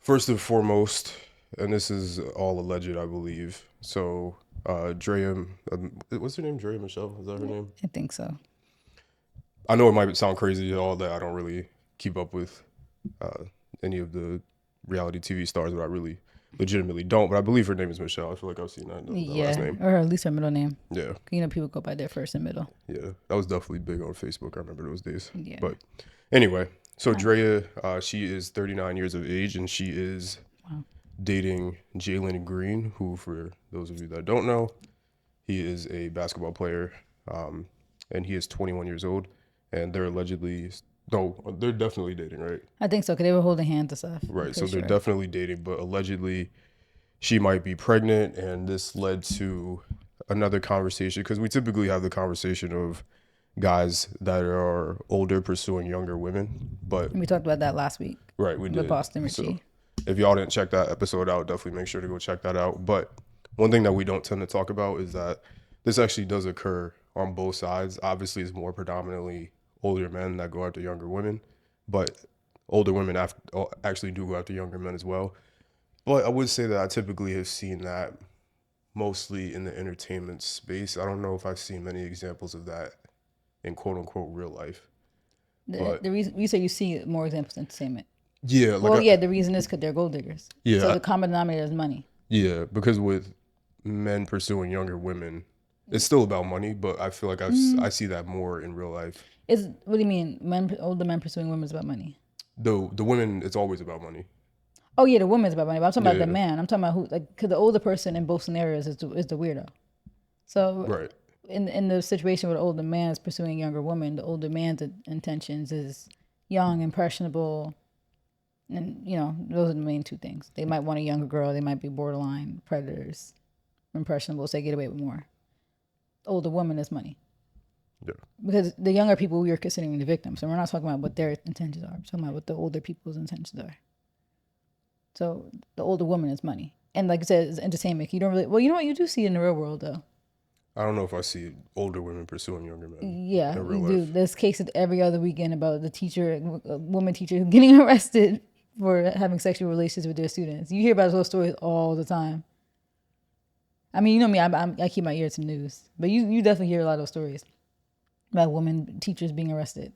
First and foremost, and this is all alleged, I believe. So, Draya, what's her name? Draya Michelle? Is that her name? I think so. I know it might sound crazy at all that I don't really keep up with uh, any of the reality TV stars, but I really legitimately don't. But I believe her name is Michelle. I feel like I've seen that last Yeah, name. or at least her middle name. Yeah, People go by their first and middle. yeah. That was definitely big on Facebook. I remember those days. Yeah. But anyway, so Huh. Draya, she is 39 years of age, and she is Wow. dating Jalen Green, who, for those of you that don't know, he is a basketball player, um, and he is 21 years old, and they're allegedly, no, they're definitely dating, right? I think so, because they were holding hands and stuff. I'm Right. So pretty they're sure. definitely dating, but allegedly she might be pregnant, and this led to another conversation because we typically have the conversation of guys that are older pursuing younger women, but And we talked about that last week right, we with did. Boston So Richie. if y'all didn't check that episode out, definitely make sure to go check that out. But one thing that we don't tend to talk about is that this actually does occur on both sides. Obviously, it's more predominantly older men that go after younger women, but older women actually do go after younger men as well. But I would say that I typically have seen that mostly in the entertainment space. I don't know if I've seen many examples of that in quote unquote real life. But The reason you say you see more examples in entertainment. yeah, like Well, yeah, the reason is because they're gold diggers. So yeah, the common denominator is money. yeah, because with men pursuing younger women, it's still about money, but I feel like I Mm, see that more in real life. is what do you mean? Older men pursuing women is about money. The women, it's always about money. Oh yeah, the woman's about money, but I'm talking Yeah, about the yeah, man. I'm talking about who, like, because the older person in both scenarios is the weirdo. So right. in the situation where the older man is pursuing a younger woman, the older man's intentions is young, impressionable, and those are the main two things. They might want a younger girl. They might be borderline predators, impressionable, so they get away with more. The older woman is money Yeah, because the younger people we are considering the victims, so we're not talking about what their intentions are. We're talking about what the older people's intentions are. So the older woman is money, and like I said, it's entertainment. You don't really well, you know what you do see in the real world though. I don't know if I see older women pursuing younger men Yeah, in real you do. life. There's cases every other weekend about the teacher, a woman teacher, getting arrested for having sexual relations with their students. You hear about those stories all the time. I mean, you know me, I keep my ear to the news, but you definitely hear a lot of those stories about women teachers being arrested.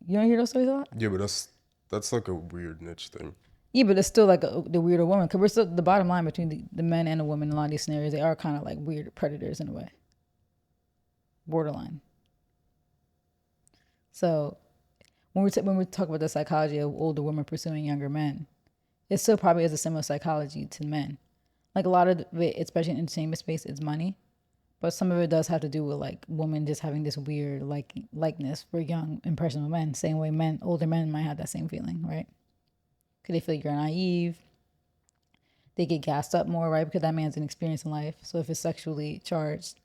You don't hear those stories a lot? Yeah, but that's like a weird niche thing. Yeah, but it's still like the weirder woman because we're still the bottom line between the men and the women in a lot of these scenarios. They are kind of like weird predators in a way, borderline. So when we talk about the psychology of older women pursuing younger men, it still probably is a similar psychology to men. Like a lot of it, especially in entertainment space, is money, but some of it does have to do with like women just having this weird likeness for young impressionable men. Same way older men might have that same feeling, right? Because they feel you're naive, they get gassed up more, right? Because that man's an experience in life. So if it's sexually charged,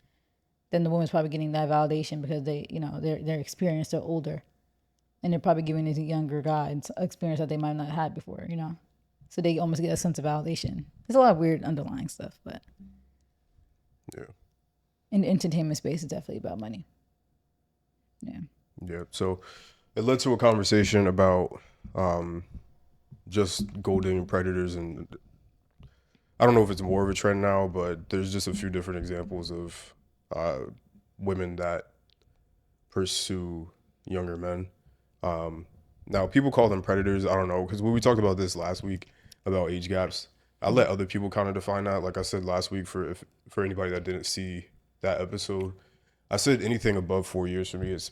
then the woman's probably getting that validation because they're experienced, they're older, and they're probably giving this younger guy an experience that they might not have had before, So they almost get a sense of validation. There's a lot of weird underlying stuff, but Yeah, in the entertainment space, it's definitely about money. Yeah. yeah. So it led to a conversation about um, just gold digging predators, and I don't know if it's more of a trend now, but there's just a few different examples of uh, women that pursue younger men. Um, Now, people call them predators. I don't know because when we talked about this last week about age gaps, I let other people kind of define that. Like I said last week, for anybody that didn't see that episode, I said anything above 4 years for me is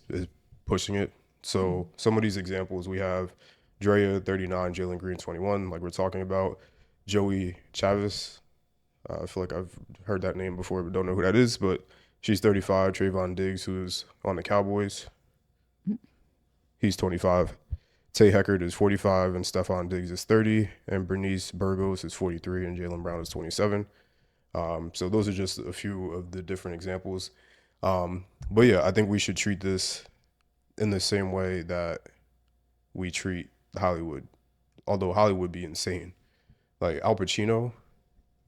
pushing it. So some of these examples we have Draya 39, Jalen Green 21, like we're talking about. Joey Chavez, I feel like I've heard that name before, but don't know who that is. But she's 35. Trayvon Diggs, who's on the Cowboys, he's 25. Tay Heckard is 45 and Stephon Diggs is 30 and Bernice Burgos is 43 and Jalen Brown is 27. So those are just a few of the different examples. But yeah, I think we should treat this in the same way that we treat Hollywood, although Hollywood be insane. Like Al Pacino,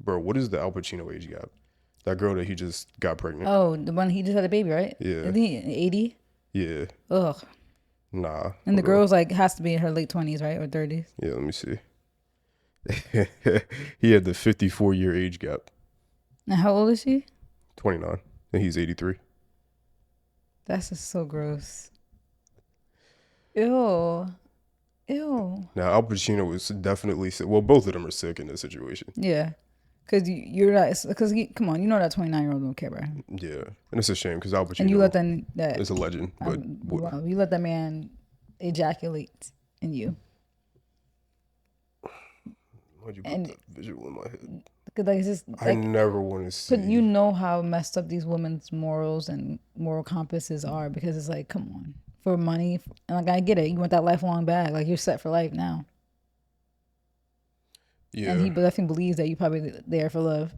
bro, what is the Al Pacino age gap? That girl that he just got pregnant. Oh, the one he just had a baby, right? Yeah, Isn't he 80? yeah, Ugh. Nah, And the hold on. girl's like has to be in her late 20s, right, or 30s. Yeah, let me see. He had the 54-year age gap. And how old is she? 29, and he's 83. That's just so gross. Ew. Ew. Now Al Pacino was definitely sick. Well, both of them are sick in this situation. Yeah. Cause you're not. Cause come on, you know that 29-year-old don't care about him, Yeah, and it's a shame because Al and you let Pacino that is a legend. But well, you let that man ejaculate in you, why'd you put and that visual in my head? cause like it's just I like, never want to but you see. know how messed up these women's morals and moral compasses are because it's like, come on, for money, and like I get it, you want that lifelong bag, like you're set for life now, and Yeah, he definitely believes that you probably there for love.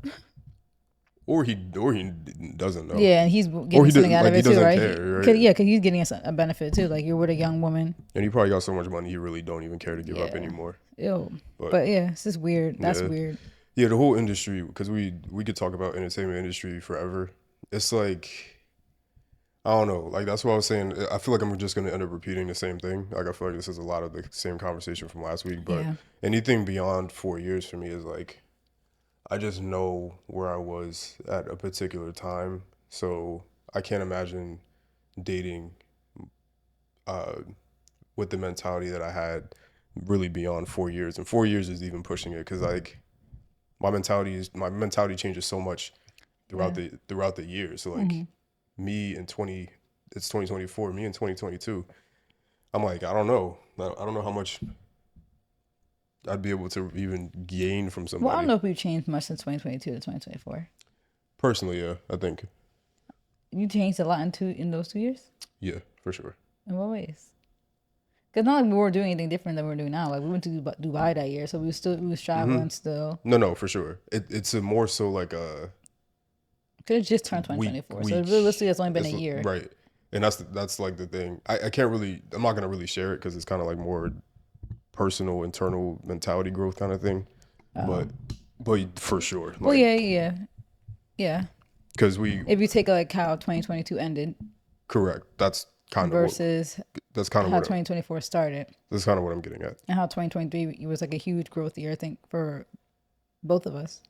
or he doesn't know, Yeah, and he's or getting he something did out of like he it too, doesn't right? care, right? Yeah, because he's getting a benefit too. Like you're with a young woman. And he probably got so much money he really don't even care to give up Yeah. anymore. Ew. But But yeah, it's just weird. That's yeah, weird. yeah, the whole industry because we could talk about entertainment industry forever. It's like I don't know. Like that's what I was saying. I feel like I'm just gonna end up repeating the same thing. Like I feel like this is a lot of the same conversation from last week. But Yeah. anything beyond 4 years for me is like I just know where I was at a particular time. So I can't imagine dating uh, with the mentality that I had really beyond 4 years. And 4 years is even pushing it because like my mentality changes so much Yeah. throughout the year. So like me in 20 it's 2024, me in 2022. I'm like, I don't know. I don't know how much I'd be able to even gain from Well, I don't somebody. know if we've changed much since 2022 to 2024. Personally, yeah, I think. You changed a lot in those 2 years. Yeah, for sure. In what ways? Because not like we weren't doing anything different than we're doing now. Like we went to Dubai that year, so we was traveling still. No, for sure. It's a more so like a Could have just turned week 2024. So week. realistically, it's only been a It's year. right, and that's like the thing. I can't really. I'm not gonna really share it because it's kind of like more personal, internal mentality growth kind of thing. Oh. But for sure, Well, like yeah, yeah, yeah. because we If you take like how 2022 ended correct. versus That's kind of how what 2024 started. that's kind of what I'm getting at. And how 2023 was like a huge growth year, I think, for both of us.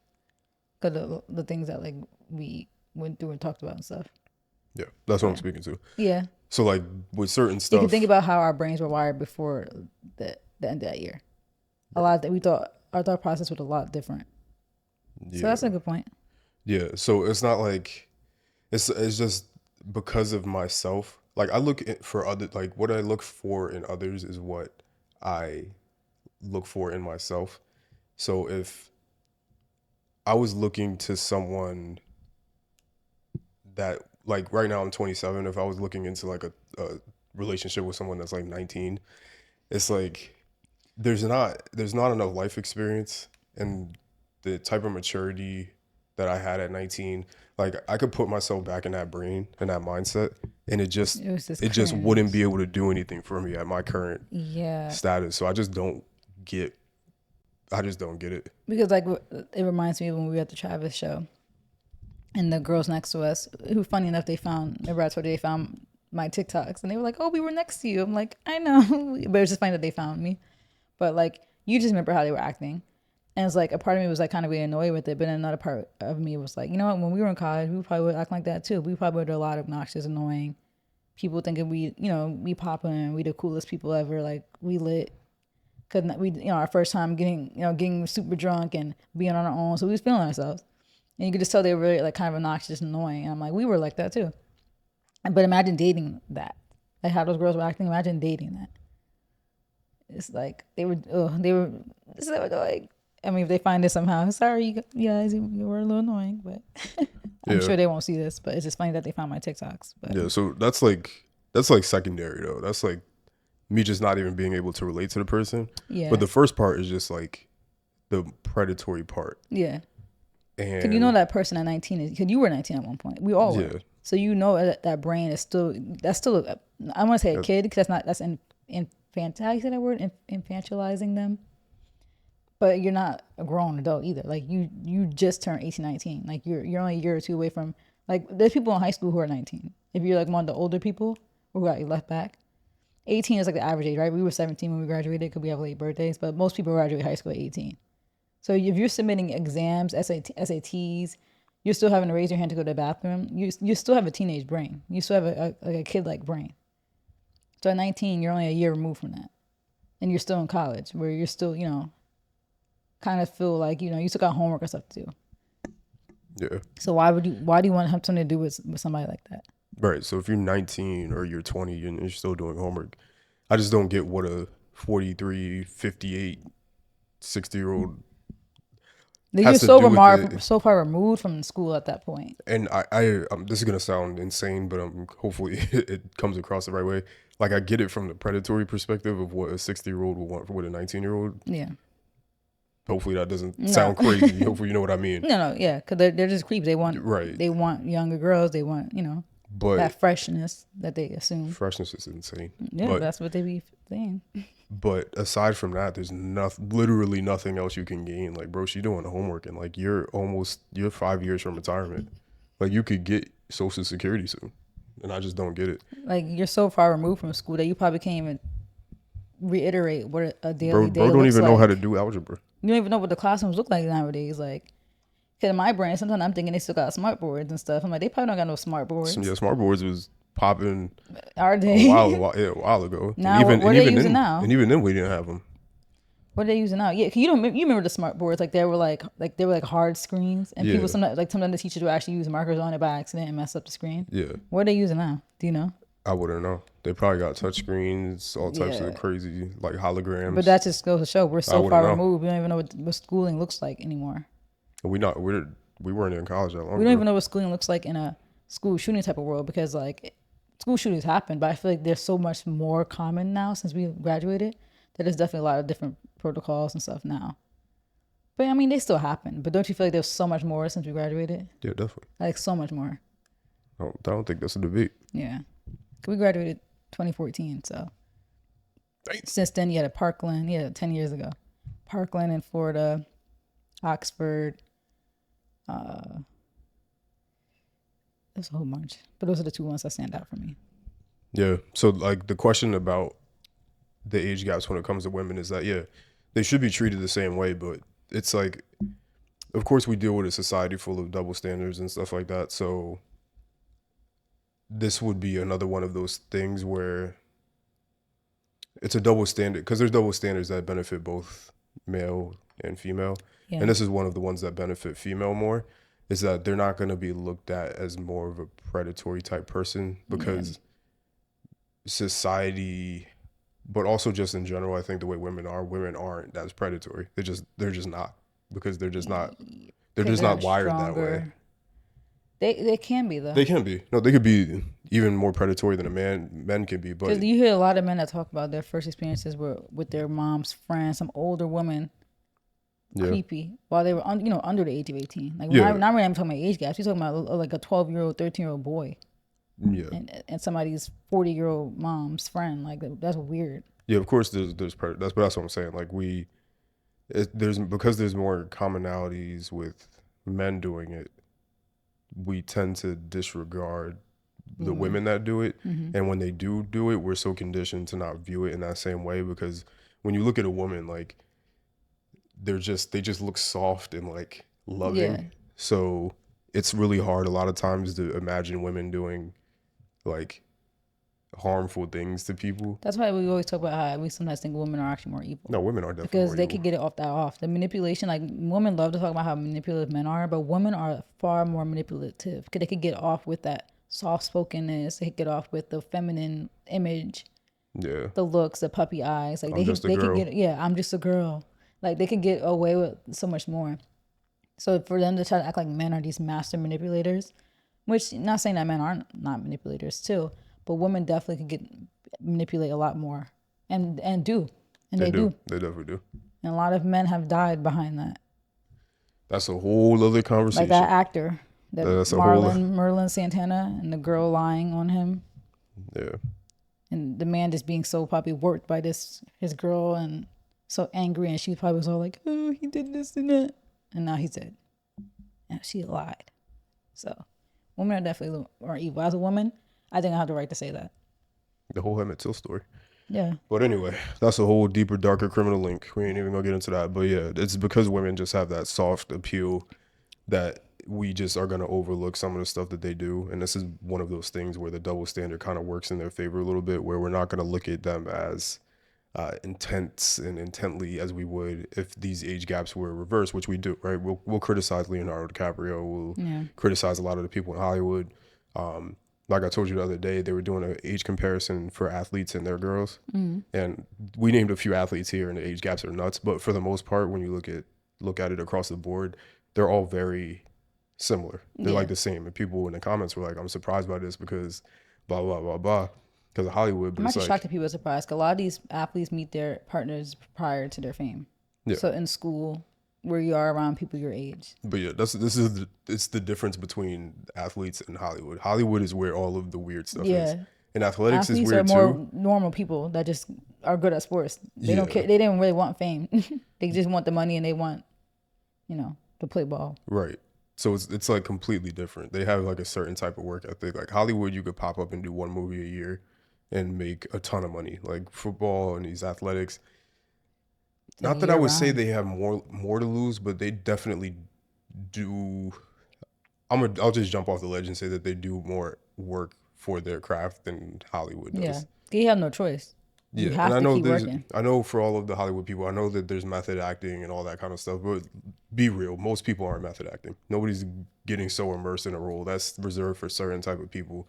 Because the things that like we went through and talked about and stuff. Yeah, that's what I'm Yeah. speaking to. Yeah. So like with certain You can think stuff, about how our brains were wired before the end of that year. A lot that we thought our thought process was a lot different. So yeah, that's a good point. yeah. So it's not like it's just because of myself. Like I for other like what I look for in others is what I look for in myself. So if I was looking to someone that like right now I'm 27, if I was looking into like a relationship with someone that's like 19, it's like there's not enough life experience and the type of maturity that I had at 19. Like I could put myself back in that brain and that mindset, and It was just it just wouldn't cringe. be able to do anything for me at my current Yeah. status. So get I just don't get it. Because like it reminds me of when we were at the Travis show and the girls next to us, who funny enough they found, remember I told you they found my TikToks and they were like, "Oh, we were next to you." I'm like, "I know," but it's just funny that they found me. But like, you just remember how they were acting, and it's like a part of me was like kind of really annoyed with it, but then another part of me was like, you know what? When we were in college, we probably would act like that too. We probably would do a lot of obnoxious, annoying people thinking we popping, we the coolest people ever, like we lit. Cause we, our first time getting super drunk and being on our own, so we was feeling ourselves. And you could just tell they were really like kind of obnoxious and annoying. And I'm like, we were like that too. But imagine dating that. Like how those girls were acting. Imagine dating that. It's like this is what they're like. I mean, if they find this somehow, sorry, you guys, you were a little annoying, but I'm Yeah, sure they won't see this. But it's just funny that they found my TikToks. But yeah. So that's like secondary though. That's like me just not even being able to relate to the person. But yeah, the first part is just like the predatory part, yeah. Cause you know and that person at 19 is, cause you were 19 at one point. We all were. yeah, So you know that brain is that's still, I want to say a that- kid, because that's how you say that word? Infantilizing them. But you're not a grown adult either. Like you just turned 18, 19. Like you're only a year or two away from, like there's people in high school who are 19. If you're like one of the older people who got you left back. 18 is like the average age, right? We were 17 when we graduated because we have late birthdays, but most people graduate high school at 18. So if you're submitting exams, SATs, you're still having to raise your hand to go to the bathroom. You still have a teenage brain. You still have a kid-like brain. So at 19, you're only a year removed from that. And you're still in college where you're still, kind of feel like, you still got homework or stuff to do. Yeah. So why do you want to have something to do with somebody like that? Right. So if you're 19 or you're 20 and you're still doing homework, I just don't get what a 43, 58, 60-year-old You're has to do with it. so far removed from school at that point. And this is gonna sound insane, but hopefully it comes across the right way. Like I get it from the predatory perspective of what a 60-year-old would want with a 19-year-old. Yeah. Hopefully that doesn't sound crazy. Hopefully you know what I mean. No, yeah, because they're just creeps. They want Right. They want younger girls. They want But that freshness that they assume. freshness is insane. Yeah, but that's what they be saying. But aside from that, there's literally nothing else you can gain. Like, bro, she doing homework and like you're 5 years from retirement. Like you could get Social Security soon, and I just don't get it. Like you're so far removed from school that you probably can't even reiterate what a daily day Bro don't looks even know like. how to do algebra. You don't even know what the classrooms look like nowadays. Like, cause in my brain, sometimes I'm thinking they still got smart boards and stuff. I'm like, they probably don't got no smart boards. Yeah, smart boards was popping Are they? a while ago. Now, what are they using now? And even then, we didn't have them. What are they using now? Yeah, 'cause you remember the smart boards? Like they were like hard screens, and people sometimes the teachers would actually use markers on it by accident and mess up the screen. Yeah. What are they using now? Do you know? I wouldn't know. They probably got touch screens, all types of crazy like holograms. But that just goes to show we're so far know. removed. We don't even know what schooling looks like anymore. We weren't in college that long. We don't even know what schooling looks like in a school shooting type of world because like school shootings happen, but I feel like they're so much more common now since we graduated that there's definitely a lot of different protocols and stuff now. But I mean, they still happen. But don't you feel like there's so much more since we graduated? Yeah, definitely. Like so much more. I don't think that's a debate. Yeah. We graduated 2014, so Dang. Since then you had a Parkland, 10 years ago. Parkland in Florida, Oxford, there's a whole bunch. But those are the two ones that stand out for me. Yeah. So like the question about the age gaps when it comes to women is that they should be treated the same way, but it's like of course we deal with a society full of double standards and stuff like that. So this would be another one of those things where it's a double standard because there's double standards that benefit both male and female. Yeah. And this is one of the ones that benefit female more is that they're not going to be looked at as more of a predatory type person because society, but also just in general, I think the way women aren't as predatory. They're just not because they're just not wired that way. They can be though. They can be. No, they could be even more predatory than men can be. But because you hear a lot of men that talk about their first experiences with their mom's friends, some older woman, creepy, while they were under the age of 18. Like not really, I'm talking about age gaps. You're talking about like a 12-year-old, 13-year-old boy. Yeah. And somebody's 40-year-old mom's friend. Like that's weird. Yeah, of course there's that's what I'm saying. Like there's more commonalities with men doing it. We tend to disregard the women that do it. Mm-hmm. And when they do it, we're so conditioned to not view it in that same way because when you look at a woman, like they just look soft and like loving. Yeah. So it's really hard a lot of times to imagine women doing like harmful things to people. That's why we always talk about how we sometimes think women are actually more evil. No, women are definitely because more they evil. could get it off. The manipulation, like women love to talk about how manipulative men are, but women are far more manipulative because they could get off with that soft-spokenness. They could get off with the feminine image. Yeah. The looks, the puppy eyes. Like they could get, I'm just a girl. Like they could get away with so much more. So for them to try to act like men are these master manipulators, which not saying that men aren't not manipulators too, but women definitely can manipulate a lot more, and do, and they do. They definitely do. And a lot of men have died behind that. That's a whole other conversation. Like that actor, Merlin Santana, and the girl lying on him. Yeah. And the man just being so probably worked by his girl and so angry, and she probably was all like, "Oh, he did this and that," and now he's dead. And she lied. So, women are definitely evil. As a woman, I think I have the right to say that. The whole Emmett Till story. Yeah. But anyway, that's a whole deeper, darker criminal link. We ain't even gonna get into that. But yeah, it's because women just have that soft appeal that we just are gonna overlook some of the stuff that they do. And this is one of those things where the double standard kind of works in their favor a little bit, where we're not gonna look at them as intense and intently as we would if these age gaps were reversed, which we do, right? We'll criticize Leonardo DiCaprio. We'll Yeah. criticize a lot of the people in Hollywood. Like I told you the other day, they were doing an age comparison for athletes and their girls, and we named a few athletes here, and the age gaps are nuts. But for the most part, when you look at it across the board, they're all very similar. They're Yeah. like the same. And people in the comments were like, "I'm surprised by this because blah blah blah blah," because of Hollywood. But I'm it's actually shocked like, that people are surprised. 'Cause a lot of these athletes meet their partners prior to their fame. yeah. So in school, where you are around people your age. But yeah, it's the difference between athletes and Hollywood. Hollywood is where all of the weird stuff is, Yeah. and athletics is Athletes are weird more too. normal people that just are good at sports. They don't Yeah, care. They didn't really want fame. They just want the money and they want, to play ball. right. So it's like completely different. They have like a certain type of work ethic. Like Hollywood, you could pop up and do one movie a year and make a ton of money. Like football and these athletics. It's like Not that I year would say round. they have more to lose, but they definitely do. I'll just jump off the ledge and say that they do more work for their craft than Hollywood Yeah. does. You have no choice. You Yeah, and have to keep working. I know for all of the Hollywood people, I know that there's method acting and all that kind of stuff, but be real, most people aren't method acting. Nobody's getting so immersed in a role. That's reserved for certain type of people.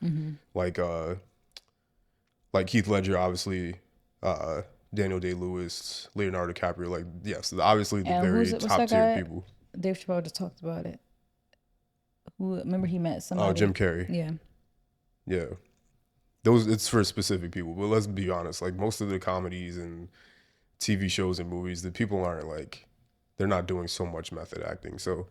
Like like Heath Ledger, obviously, Daniel Day-Lewis, Leonardo DiCaprio, like yes, obviously the And very what's top that tier guy? people. Dave Chappelle just talked about it. Who remember he met Oh, Jim somebody? Carrey. Yeah. Yeah. Those it's for specific people, but let's be honest, like most of the comedies and TV shows and movies, the people aren't like they're not doing so much method acting. So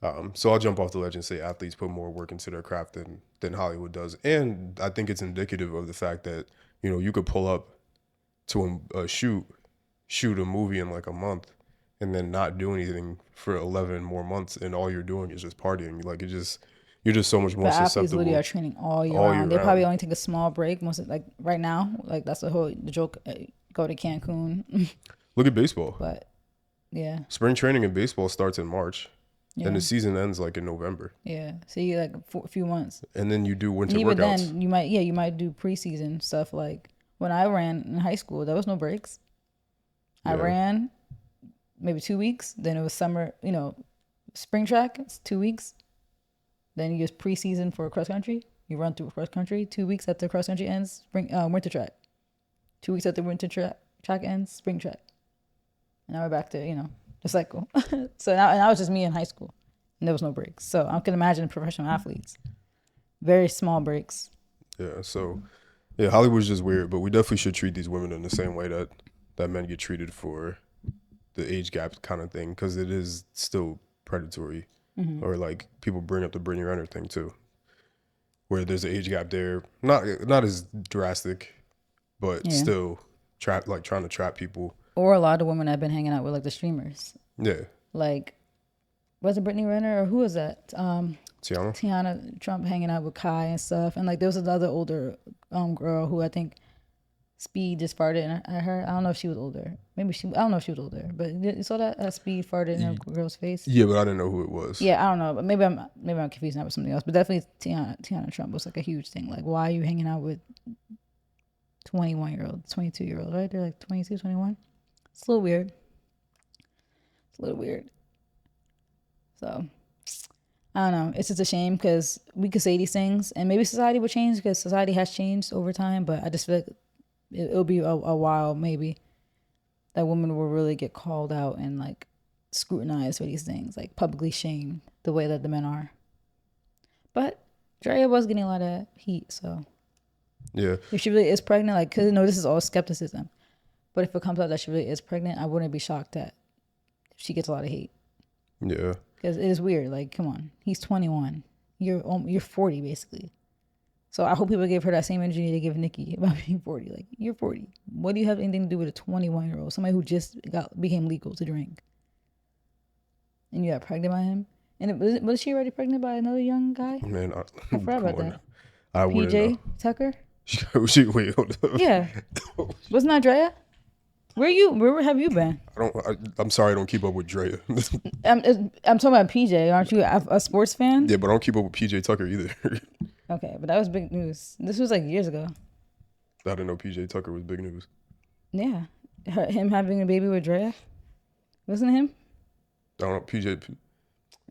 I'll jump off the ledge and say athletes put more work into their craft than Hollywood does, and I think it's indicative of the fact that you could pull up to a shoot a movie in like a month, and then not do anything for 11 more months, and all you're doing is just partying. Like you're just so much more But athletes literally susceptible are training all year all year round. They probably round. only take a small break. Most of, like right now, like that's the joke. Go to Cancun, Look at baseball. but yeah, Spring training in baseball starts in March, and yeah, the season ends like in November, yeah. See, like a few months, and then you do and winter even workouts. then, you might do preseason stuff. Like when I ran in high school, there was no breaks. I Yeah, ran maybe 2 weeks. Then it was summer. Spring track. It's 2 weeks. Then you just preseason for cross country. You run through cross country. 2 weeks after cross country ends, winter track. 2 weeks after track ends, spring track. And now we're back to the cycle. So now, and that was just me in high school, and there was no breaks. So I can imagine professional athletes, very small breaks. yeah. So yeah, Hollywood's just weird, but we definitely should treat these women in the same way that men get treated for the age gap kind of thing, because it is still predatory. Or like people bring up the Brittany Renner thing too, where there's an age gap there, not as drastic, but Yeah. still trying to trap people. Or a lot of women have been hanging out with like the streamers, Yeah, like was it Brittany Renner or who was that? Tiana. Tiana Trump hanging out with Kai and stuff, and like there was another older girl who I think Speed just farted at her. I don't know if she was older. Maybe I don't know if she was older, but you saw that Speed farted in a girl's face. Yeah, but I didn't know who it was. Yeah, I don't know, but maybe I'm confusing that with something else. But definitely Tiana Trump was like a huge thing. Like, why are you hanging out with 21-year-olds, 22-year-olds, right? They're like 22, 21. It's a little weird. It's a little weird. So I don't know. It's just a shame because we could say these things, and maybe society will change because society has changed over time. But I just feel like it'll be a while maybe that women will really get called out and like scrutinized for these things, like publicly shamed the way that the men are. But Draya was getting a lot of heat, so Yeah, if she really is pregnant, like, cause this is all skepticism. But if it comes out that she really is pregnant, I wouldn't be shocked that she gets a lot of hate. yeah, Because it is weird. Like, come on, he's 21. You're 40 basically. So I hope people give her that same energy they give Nikki about being 40. Like, you're 40. What do you have anything to do with a 21-year-old? Somebody who just became legal to drink. And you got pregnant by him? And was she already pregnant by another young guy? man. I forgot Come about on, that. I wouldn't know. PJ Tucker? Wait, hold up. Yeah, wasn't that Draya? Where have you been? I'm sorry, I don't keep up with Draya. I'm talking about PJ. Aren't you a sports fan? Yeah, but I don't keep up with PJ Tucker either. Okay, but that was big news. This was like years ago. I didn't know PJ Tucker was big news. Yeah, him having a baby with Draya, wasn't it him? I don't know PJ.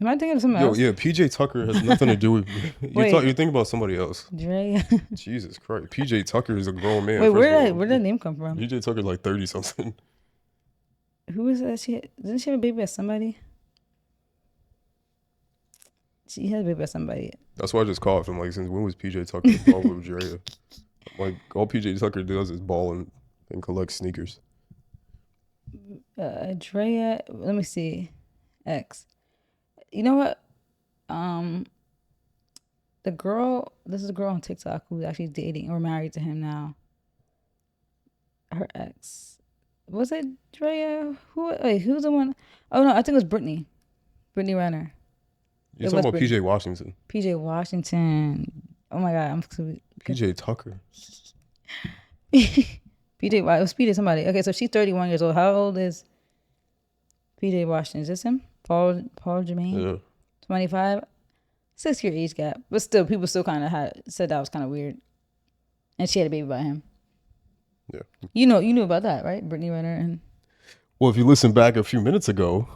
Am I thinking of someone Yo, else? yeah, PJ Tucker has nothing to do with. Wait. You think about somebody else. Draya. Jesus Christ, PJ Tucker is a grown man. Wait, first of all. where did that name come from? PJ Tucker like 30 something. Who was that? Didn't she have a baby with somebody? She had a baby with somebody. That's why I just coughed. I'm like, since when was PJ Tucker involved with Draya? Like, all PJ Tucker does is ball and collect sneakers. Draya. Let me see. X. You know what? The girl. This is a girl on TikTok who's actually dating or married to him now. Her ex. Was it Draya? Who's the one? Oh no, I think it was Brittany. Brittany Renner. You're talking about PJ Washington. PJ Washington. Oh my God, PJ Tucker. PJ. It was PJ somebody. Okay, so she's 31 years old. How old is PJ Washington? Is this him? Paul Jermaine? Yeah. 25. 6-year age gap, but still, people still kind of said that was kind of weird. And she had a baby by him. Yeah. You knew about that, right? Brittany Renner and. Well, if you listen back a few minutes ago,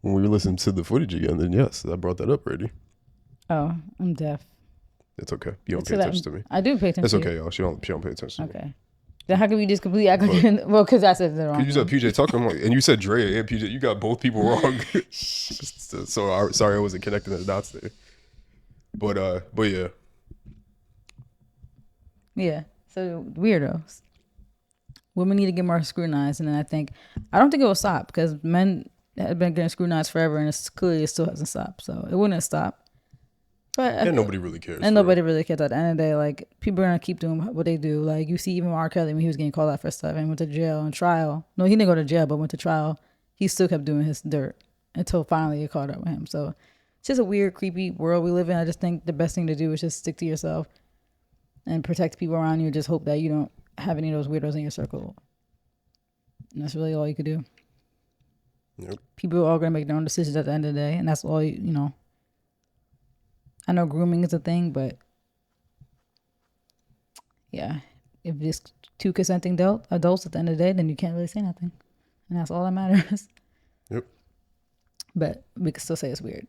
when we listened to the footage again, then yes, I brought that up already. Oh, I'm deaf. It's okay. You don't pay attention to me. I do pay attention. It's okay, y'all. She don't pay attention. To okay. Me. Then how can we just completely act like well, because I said the wrong. You said PJ Tucker, and you said Draya and PJ. You got both people wrong. So sorry, I wasn't connecting the dots there. But yeah. Yeah. So weirdos. Women need to get more scrutinized, and then I don't think it will stop because men have been getting scrutinized forever, and it's clearly it still hasn't stopped. So it wouldn't stop. But nobody really cares. And nobody really cares at the end of the day. Like, people are gonna keep doing what they do. Like, you see even R. Kelly when he was getting called out for stuff and went to jail and trial. No, he didn't go to jail, but went to trial. He still kept doing his dirt until finally it caught up with him. So it's just a weird, creepy world we live in. I just think the best thing to do is just stick to yourself and protect people around you. Just hope that you don't have any of those weirdos in your circle. And that's really all you could do. Yep. People are all gonna make their own decisions at the end of the day, and that's all you know. I know grooming is a thing, but yeah, if it's two consenting adults at the end of the day, then you can't really say nothing. And that's all that matters. Yep. But we can still say it's weird.